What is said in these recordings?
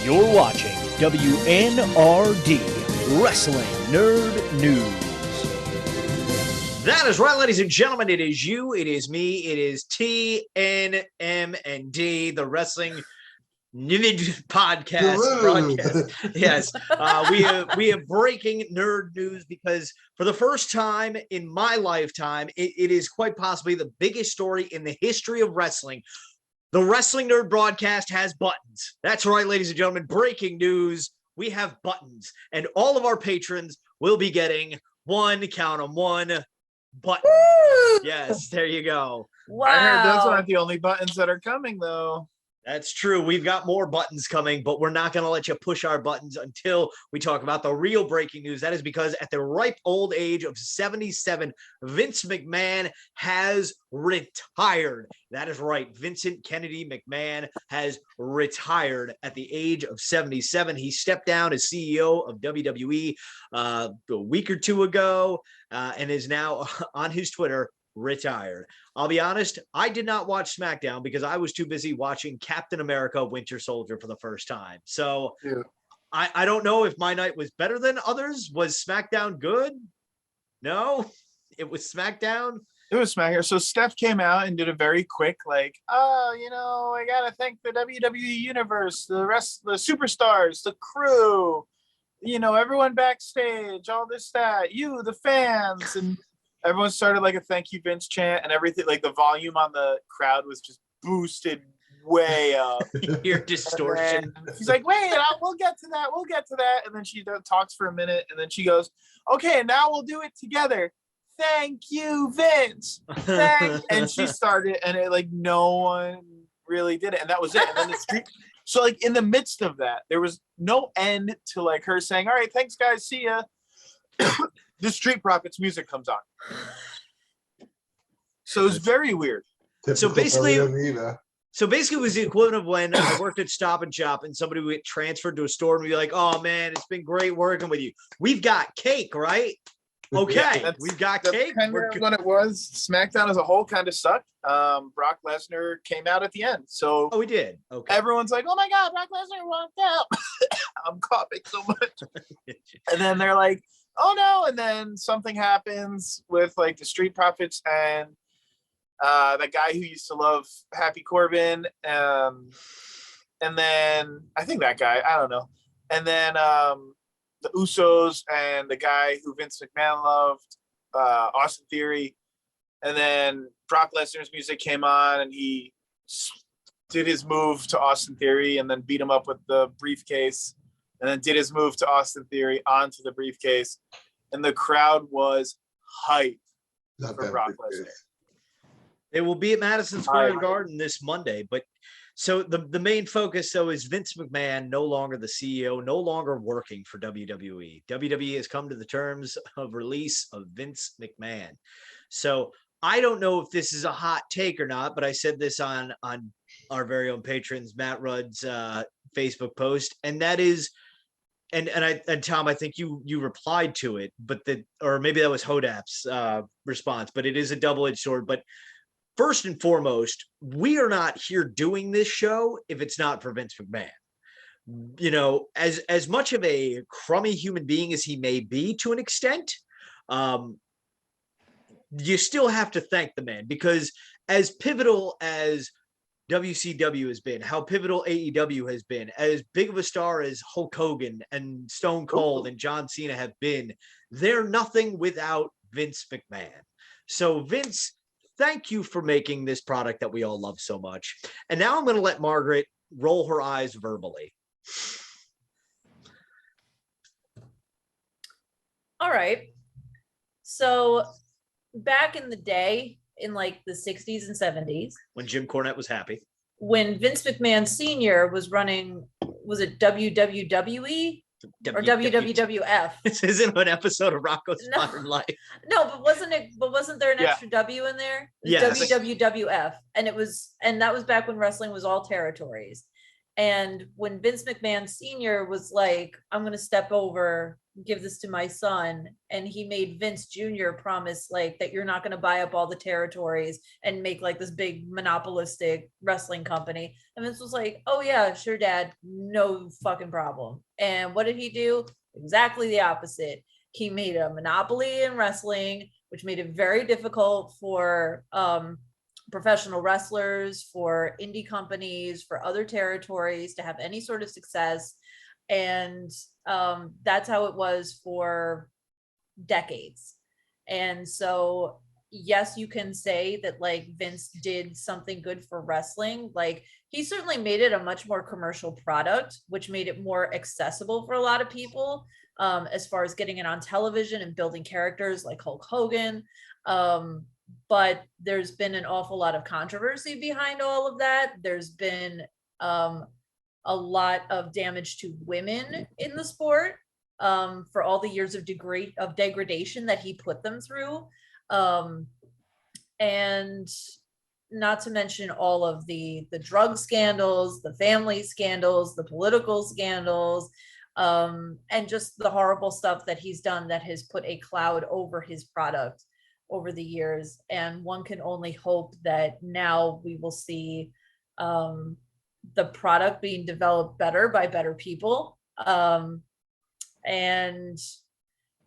You're watching WNRD Wrestling Nerd News. That is right, ladies and gentlemen. It is you, it is me, it is TNMND, the Wrestling podcast broadcast. Yes, we have breaking nerd news because for the first time in my lifetime, it is quite possibly the biggest story in the history of wrestling. The Wrestling Nerd broadcast has buttons. That's right, ladies and gentlemen. Breaking news. We have buttons, and all of our patrons will be getting one button. Woo! Yes, there you go. Wow. I heard those aren't the only buttons that are coming, though. That's true. We've got more buttons coming, but we're not going to let you push our buttons until we talk about the real breaking news. That is because at the ripe old age of 77, Vince McMahon has retired. That is right. Vincent Kennedy McMahon has retired at the age of 77. He stepped down as CEO of WWE a week or two ago and is now on his Twitter retired. I'll be honest, I did not watch SmackDown because I was too busy watching Captain America Winter Soldier for the first time. So yeah. I don't know if my night was better than others. Was SmackDown good? No, it was SmackDown. It was SmackDown. So Steph came out and did a very quick, I got to thank the WWE Universe, the superstars, the crew, everyone backstage, all this, that, you, the fans, and everyone started a thank you Vince chant and everything. The volume on the crowd was just boosted way up. Your distortion. She's like, wait, we'll get to that. And then she talks for a minute and then she goes, okay, now we'll do it together. Thank you, Vince. And she started and it no one really did it. And that was it. And then the street. So in the midst of that, there was no end to her saying, all right, thanks guys. See ya. The Street Profits music comes on. So it's very weird. So basically, it was the equivalent of when I worked at Stop and Shop and somebody would get transferred to a store and be like, oh man, it's been great working with you. We've got cake, right? Okay, yeah, we've got cake. Kind of when it was. SmackDown as a whole kind of sucked. Brock Lesnar came out at the end. So we did. Okay. Everyone's like, oh my God, Brock Lesnar walked out. I'm coughing so much. And then they're like, oh no, and then something happens with the Street Profits and the guy who used to love Happy Corbin, and then I think that guy, I don't know, and then the Usos and the guy who Vince McMahon loved, Austin Theory, and then Brock Lesnar's music came on and he did his move to Austin Theory and then beat him up with the briefcase. And then did his move to Austin Theory onto the briefcase. And the crowd was hyped for Brock Lesnar. It will be at Madison Square Garden this Monday. But so the main focus, though, is Vince McMahon, no longer the CEO, no longer working for WWE. WWE has come to the terms of release of Vince McMahon. So I don't know if this is a hot take or not, but I said this on our very own patrons, Matt Rudd's Facebook post, and that is, and Tom, I think you replied to it, but or maybe that was Hodap's response, but it is a double-edged sword. But first and foremost, we are not here doing this show if it's not for Vince McMahon. As much of a crummy human being as he may be to an extent, you still have to thank the man, because as pivotal as WCW has been, how pivotal AEW has been, as big of a star as Hulk Hogan and Stone Cold and John Cena have been, they're nothing without Vince McMahon. So Vince, thank you for making this product that we all love so much. And now I'm going to let Margaret roll her eyes verbally. All right. So back in the day, in the 60s and 70s, when Jim Cornette was happy, when Vince McMahon Sr. was running, was it WWE or WWF? This isn't an episode of Rocco's Modern Life. No, but wasn't there an extra W in there? Yes. WWF, and that was back when wrestling was all territories. And when Vince McMahon Sr. was like, I'm going to step over, give this to my son, and he made Vince Jr. promise like that you're not going to buy up all the territories and make like this big monopolistic wrestling company. And Vince was like, oh yeah, sure, Dad, no fucking problem. And what did he do? Exactly the opposite. He made a monopoly in wrestling, which made it very difficult for professional wrestlers, for indie companies, for other territories to have any sort of success. And that's how it was for decades. And so, yes, you can say that like Vince did something good for wrestling. Like he certainly made it a much more commercial product, which made it more accessible for a lot of people, as far as getting it on television and building characters like Hulk Hogan. But there's been an awful lot of controversy behind all of that. There's been a lot of damage to women in the sport, for all the years of degradation that he put them through. And not to mention all of the drug scandals, the family scandals, the political scandals, and just the horrible stuff that he's done that has put a cloud over his product over the years. And one can only hope that now we will see the product being developed better by better people, and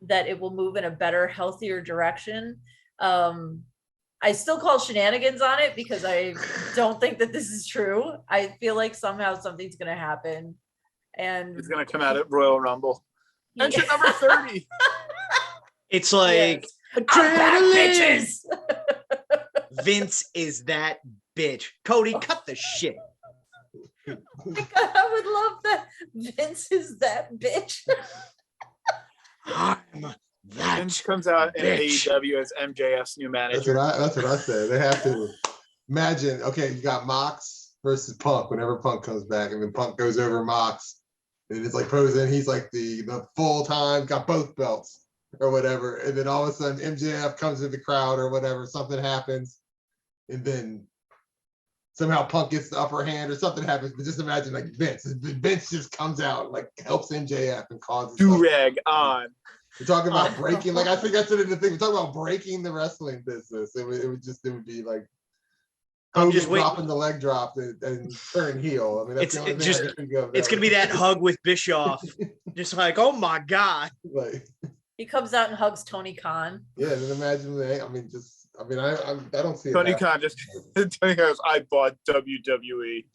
that it will move in a better, healthier direction. I still call shenanigans on it because I don't think that this is true. I feel like somehow something's going to happen. And It's going to come out at Royal Rumble. Entrant number 30. It's like, yes. I'm back, bitches. Vince is that bitch. Cody, cut the shit. Oh my God, I would love that. Vince is that bitch. I'm that Vince comes out in bitch. AEW as MJF's new manager. That's what I said. They have to imagine. Okay, you got Mox versus Punk. Whenever Punk comes back, and then Punk goes over Mox, and it's like posing. He's like the full time, got both belts or whatever, and then all of a sudden MJF comes in the crowd or whatever. Something happens, and then somehow Punk gets the upper hand or something happens. But just imagine like Vince just comes out and like helps MJF and causes do-rag on. We're talking about breaking, like I think that's the thing. We're talking about breaking the wrestling business. It would be like I'm just dropping the leg drop and turn heel. I mean, that's the only thing I can think of. It's gonna be that hug with Bischoff, just like, oh my God. Like He comes out and hugs Tony Khan. yeah, then imagine that. I don't see Tony it. Khan goes, I bought WWE.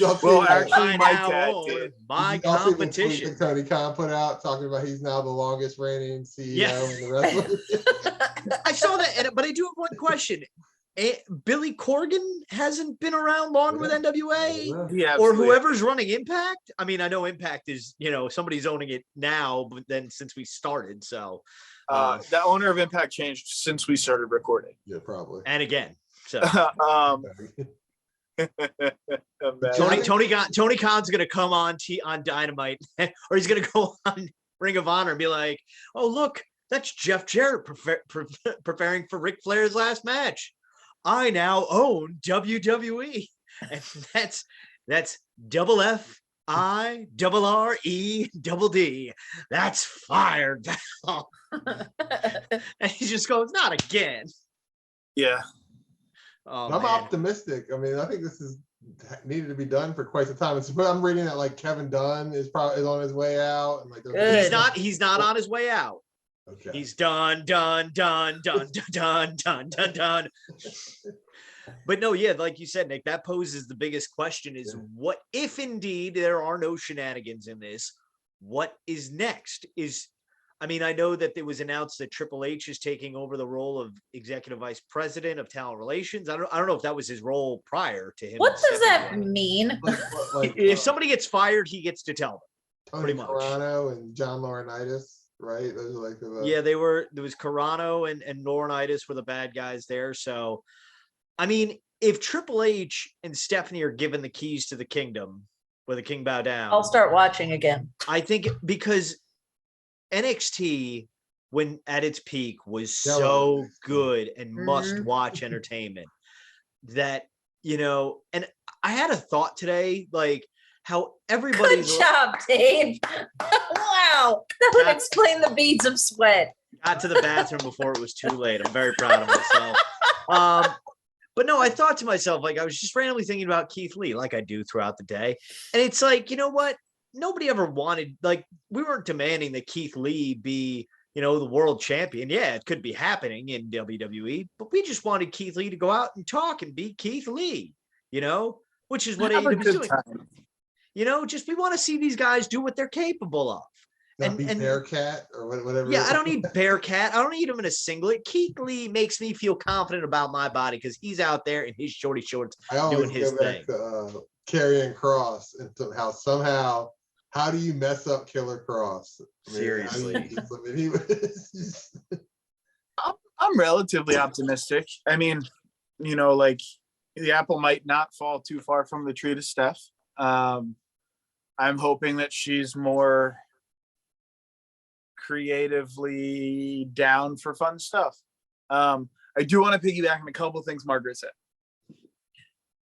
Well, Well, actually, my now dad own did. my You also competition. see the tweet that Tony Khan put out talking about he's now the longest reigning CEO Yeah. in the wrestling. I saw that, but I do have one question. Billy Corgan hasn't been around long with NWA, Yeah, or whoever's running Impact. I mean, I know Impact is, somebody's owning it now, but then since we started, so the owner of Impact changed since we started recording. Yeah, probably. and again, so Tony Khan's gonna come on Dynamite, or he's gonna go on Ring of Honor and be like, "Oh look, that's Jeff Jarrett preparing for Ric Flair's last match. I now own WWE," and that's double F I double R E double D. That's fired. And he just goes, "Not again." Yeah. Oh, I'm man. optimistic. I mean, I think this is needed to be done for quite some time. But I'm reading that like Kevin Dunn is on his way out, and like He's not on his way out. Okay. He's done. But no, yeah, like you said, Nick, that poses the biggest question is what if indeed there are no shenanigans in this? What is next? I know that it was announced that Triple H is taking over the role of executive vice president of talent relations. I don't know if that was his role prior to him. What does that mean? If somebody gets fired, he gets to tell them. Tony pretty much. Carano and John Laurinaitis, right? Those are like the Yeah, there was Carano and Laurinaitis were the bad guys there. So, I mean, if Triple H and Stephanie are given the keys to the kingdom, where the king bow down, I'll start watching again. I think because NXT, when at its peak, was so good and must-watch entertainment that, and I had a thought today, like, how Good everybody's job, Dave. Wow. That would explain the beads of sweat. got to the bathroom before it was too late. I'm very proud of myself. But no, I thought to myself, like, I was just randomly thinking about Keith Lee, like I do throughout the day. And it's like, you know what? Nobody ever wanted, like, we weren't demanding that Keith Lee be, you know, the world champion. Yeah, it could be happening in WWE, but we just wanted Keith Lee to go out and talk and be Keith Lee, you know, which is what Have a AEW is good doing. time. You know, just we want to see these guys do what they're capable of. Not be Bearcat or whatever. Yeah, I don't need Bearcat. I don't need him in a singlet. Keith Lee makes me feel confident about my body because he's out there in his shorty shorts doing his thing. To Karrion Kross and somehow how do you mess up Killer Kross? I mean, Seriously. I'm relatively optimistic. I mean, you know, like the apple might not fall too far from the tree to Steph. I'm hoping that she's more creatively down for fun stuff. I do want to piggyback on a couple of things Margaret said.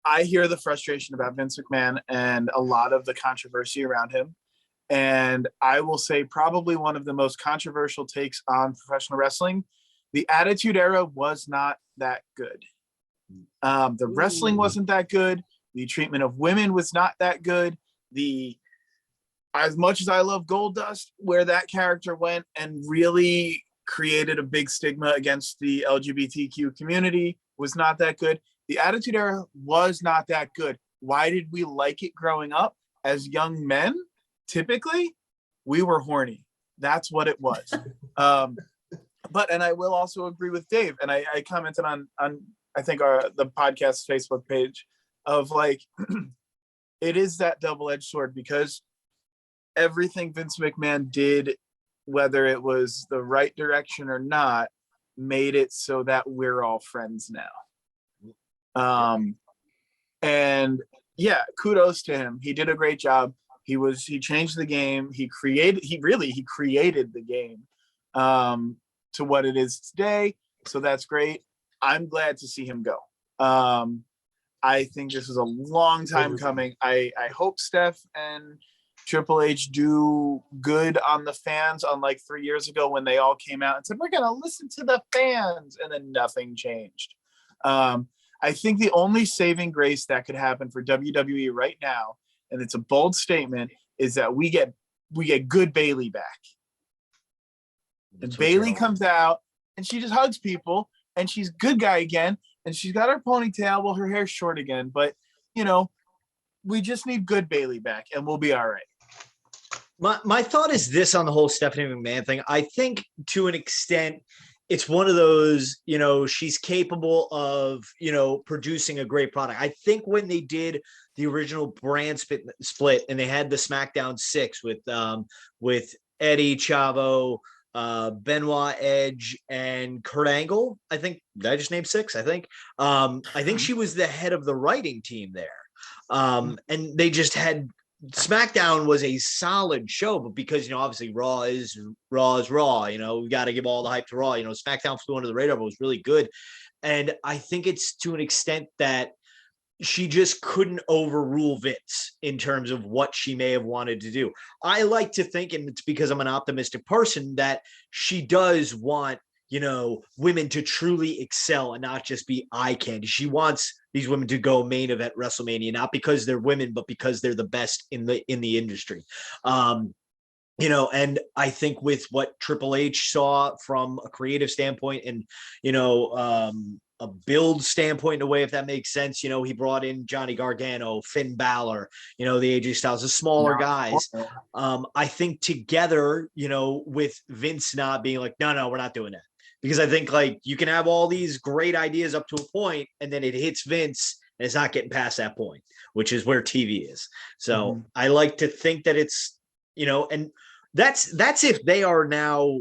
I hear the frustration about Vince McMahon and a lot of the controversy around him. And I will say probably one of the most controversial takes on professional wrestling. The Attitude Era was not that good. The wrestling wasn't that good. The treatment of women was not that good. As much as I love Goldust, where that character went and really created a big stigma against the LGBTQ community was not that good. The Attitude Era was not that good. Why did we like it growing up? As young men, typically, we were horny. That's what it was. And I will also agree with Dave, and I commented on I think the podcast Facebook page of like, it is that double-edged sword because everything Vince McMahon did, whether it was the right direction or not, made it so that we're all friends now. And yeah, kudos to him. He did a great job. He changed the game. He created the game to what it is today. So that's great. I'm glad to see him go. I think this is a long time coming. I hope Steph and Triple H do good on the fans, unlike 3 years ago when they all came out and said, we're going to listen to the fans, and then nothing changed. I think the only saving grace that could happen for WWE right now, and it's a bold statement, is that we get good Bayley back. And Bayley comes out and she just hugs people and she's good guy again. And she's got her ponytail. Well, her hair's short again, but you know, we just need good Bayley back and we'll be all right. My thought is this on the whole Stephanie McMahon thing. I think to an extent, it's one of those, you know, she's capable of, you know, producing a great product. I think when they did the original brand split and they had the SmackDown 6 with Eddie, Chavo, Benoit, Edge, and Kurt Angle. I think I just named 6. I think she was the head of the writing team there. And they just had SmackDown was a solid show, but because, you know, obviously Raw is Raw, you know, we got to give all the hype to Raw. You know, SmackDown flew under the radar, but was really good. And I think it's to an extent that she just couldn't overrule Vince in terms of what she may have wanted to do. I like to think, and it's because I'm an optimistic person, that she does want, you know, women to truly excel and not just be eye candy. She wants these women to go main event WrestleMania, not because they're women, but because they're the best in the industry. You know, and I think with what Triple H saw from a creative standpoint and, you know, a build standpoint in a way, if that makes sense, you know, he brought in Johnny Gargano, Finn Balor, you know, the AJ Styles, the smaller guys. I think together, you know, with Vince not being like, no, we're not doing that. Because I think like you can have all these great ideas up to a point and then it hits Vince and it's not getting past that point, which is where TV is. So I like to think that it's, you know, and that's if they are now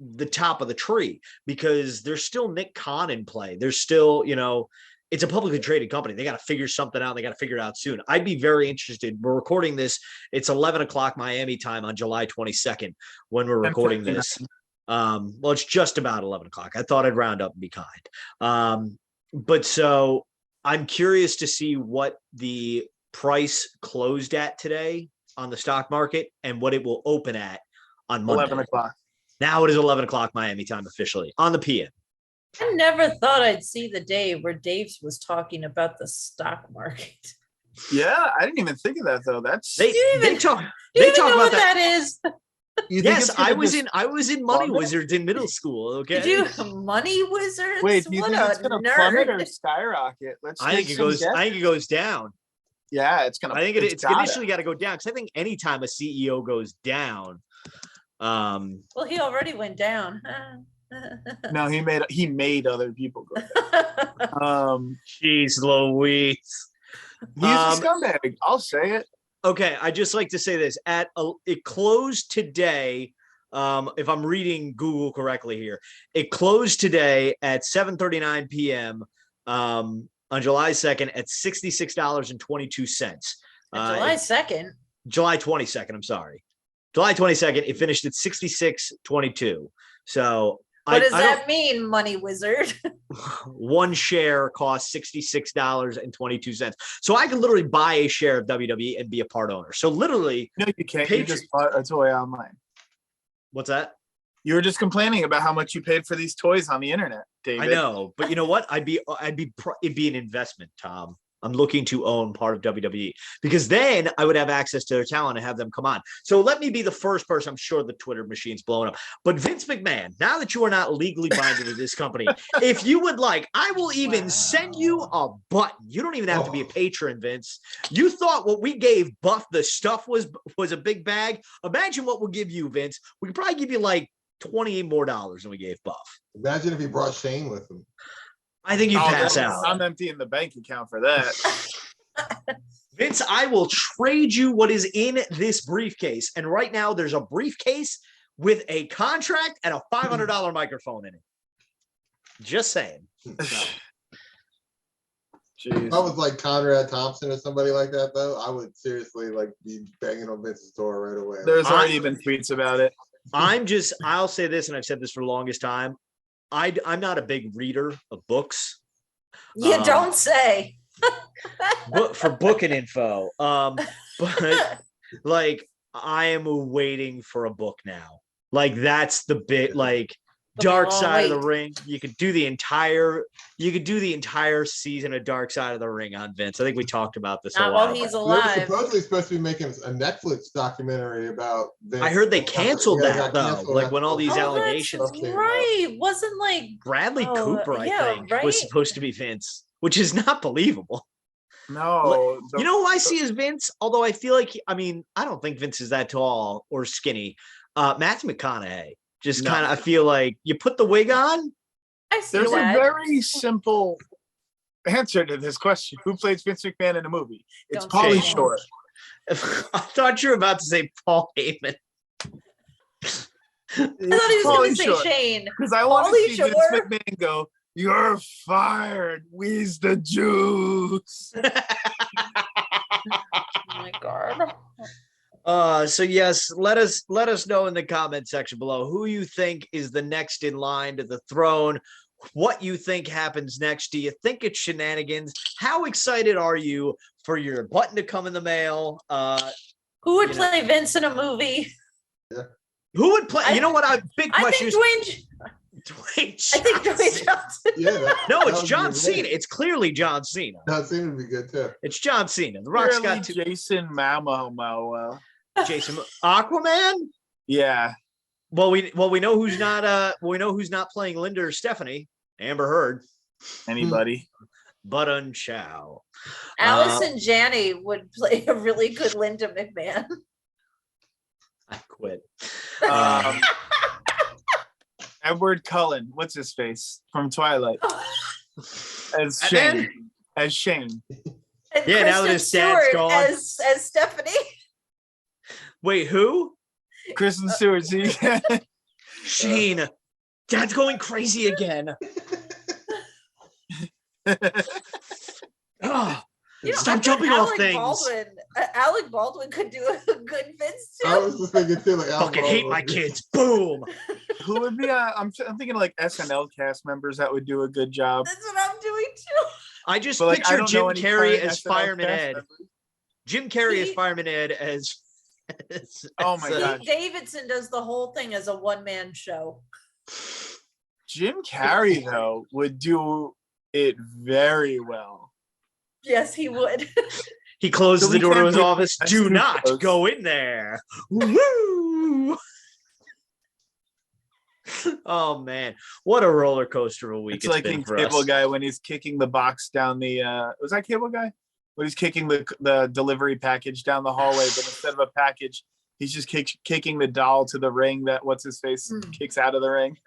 the top of the tree, because there's still Nick Khan in play. There's still, you know, it's a publicly traded company. They got to figure something out. They got to figure it out soon. I'd be very interested. We're recording this. It's 11 o'clock Miami time on July 22nd when we're recording this. Well, it's just about 11 o'clock. I thought I'd round up and be kind. But so I'm curious to see what the price closed at today on the stock market and what it will open at on Monday. 11 o'clock. Now it is 11 o'clock Miami time officially on the PM. I never thought I'd see the day where Dave was talking about the stock market. Yeah, I didn't even think of that though. That's They talk Do you even talk know about what that. that is? you think Yes, it's gonna I was just in Money plummet? Wizards in middle school. Okay. Did you Money Wizards? Wait, do you What think it's a gonna nerd. plummet or skyrocket? Let's I think take it some goes. guesses. I think it goes down. Yeah, it's gonna. I think it's gotta. initially got to go down because I think anytime a CEO goes down, Well, he already went down. No, he made other people go down. jeez Louise. He's a scumbag. I'll say it. Okay, I just like to say this. It closed today. If I'm reading Google correctly here, it closed today at 7:39 p.m. On July 2nd at $66.22. July 2nd. July 22nd. I'm sorry, July 22nd. It finished at 66.22. So What does that mean, Money Wizard? one share costs $66.22. So I could literally buy a share of WWE and be a part owner. So literally, No, you can't. You just bought a toy online. what's that? You were just complaining about how much you paid for these toys on the internet, David. I know, but you know what? It'd be an investment, Tom. I'm looking to own part of WWE because then I would have access to their talent and have them come on. So let me be the first person. I'm sure the Twitter machine's blowing up. But Vince McMahon, now that you are not legally binded to this company, if you would like, I will even send you a button. You don't even have to be a patron, Vince. You thought what we gave Buff the stuff was a big bag. Imagine what we'll give you, Vince. We could probably give you like $28 more than we gave Buff. Imagine if he brought Shane with him. I think you pass out. I'm emptying the bank account for that. Vince, I will trade you what is in this briefcase. And right now there's a briefcase with a contract and a $500 microphone in it. Just saying. Jeez. If I was like Conrad Thompson or somebody like that, though, I would seriously like be banging on Vince's door right away. There's already been tweets about it. I'll say this, and I've said this for the longest time. I'm not a big reader of books. You don't say. For booking info. But like I am waiting for a book now. Like that's the bit like Dark Side of the Ring. You could do the entire season of Dark Side of the Ring on Vince. I think we talked about this. Not while he's They're alive. supposedly supposed to be making a Netflix documentary about Vince. I heard they canceled that though. Canceled like when all these allegations that's came right. Wasn't like Bradley Cooper, I think, right? was supposed to be Vince, which is not believable. No. You know who I see as Vince? Although I feel like, I don't think Vince is that tall or skinny. Matthew McConaughey. Just kind of, I feel like you put the wig on. I see There's that. a very simple answer to this question. Who plays Vince McMahon in a movie? It's Don't Pauly say Shore. I thought you were about to say Paul Heyman. I thought he was going to say Shane. Because I want to Pauly see Shore. Vince McMahon go, "You're fired. Where's the juice?" Oh my god. So yes, let us know in the comment section below who you think is the next in line to the throne. What you think happens next? Do you think it's shenanigans? How excited are you for your button to come in the mail? Who would play Vince in a movie? Who would play? You know what? Big I question. think Dwayne. I think Dwayne Johnson. Yeah. No, it's John Cena. It's clearly John Cena. John Cena would be good too. It's John Cena. The Rock's Clearly got Jason Momoa. Jason Aquaman. Yeah. Well, we know who's not. We know who's not playing Linda or Stephanie. Amber Heard. Anybody. Button Chow. Allison Janney would play a really good Linda McMahon. I quit. Edward Cullen. What's his face from Twilight? As And Shane. then- As Shane. And Yeah, now that Kristen his dad's Stewart gone. as Stephanie. Wait, who? Kristen Stewart. See? Shane. Dad's going crazy again. Oh, You know, stop I jumping think off Alec things. Baldwin, Alec Baldwin could do a good Vince I too. was just thinking too, like Fucking hate my kids. Boom. Who would be? I'm thinking like SNL cast members that would do a good job. That's what I'm doing too. I just But, like, I picture don't Jim know any Carrey current as SNL Fireman cast Ed. members. Jim Carrey as He- Fireman Ed as Oh my as, God. Pete Davidson does the whole thing as a one-man show. Jim Carrey though would do it very well. Yes, he would. he closes So the we door to can't his be- office. that's Do too not close. go in there. Woo! Oh man, what a roller coaster of a week It's like been in for Cable us. Guy when he's kicking the box down the was that Cable Guy? When he's kicking the delivery package down the hallway, but instead of a package, he's just kicking the doll to the ring that what's his face kicks out of the ring.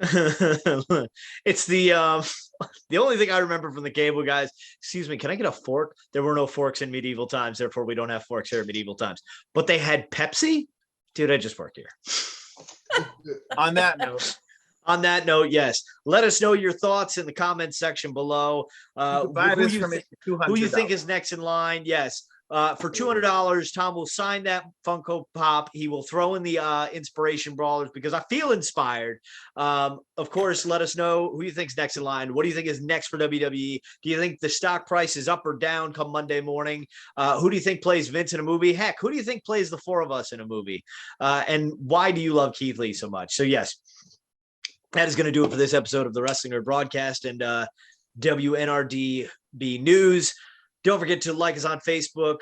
It's the only thing I remember from the Cable Guys. Excuse me, can I get a fork? There were no forks in medieval times, therefore we don't have forks here in medieval times. But they had Pepsi. Dude, I just work here. On that note, On that note, yes, let us know your thoughts in the comments section below. you could buy this from Who you think $200. is next in line? Yes. For $200, Tom will sign that Funko Pop. He will throw in the inspiration brawlers because I feel inspired. Of course, let us know who you think's next in line. What do you think is next for WWE? Do you think the stock price is up or down come Monday morning? Who do you think plays Vince in a movie? Heck, who do you think plays the four of us in a movie? And why do you love Keith Lee so much? So yes, that is going to do it for this episode of the Wrestling N.R.D. broadcast and WNRDB News. Don't forget to like us on Facebook,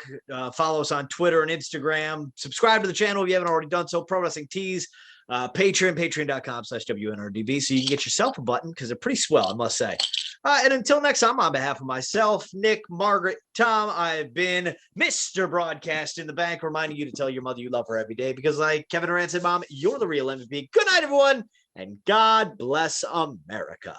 follow us on Twitter and Instagram, subscribe to the channel if you haven't already done so, Pro Wrestling Tees, patreon.com/WNRDB, so you can get yourself a button because they're pretty swell, I must say. And until next time, on behalf of myself, Nick, Margaret, Tom, I've been Mr. Broadcast in the Bank, reminding you to tell your mother you love her every day because like Kevin Durant said, Mom, you're the real MVP. Good night, everyone, and God bless America.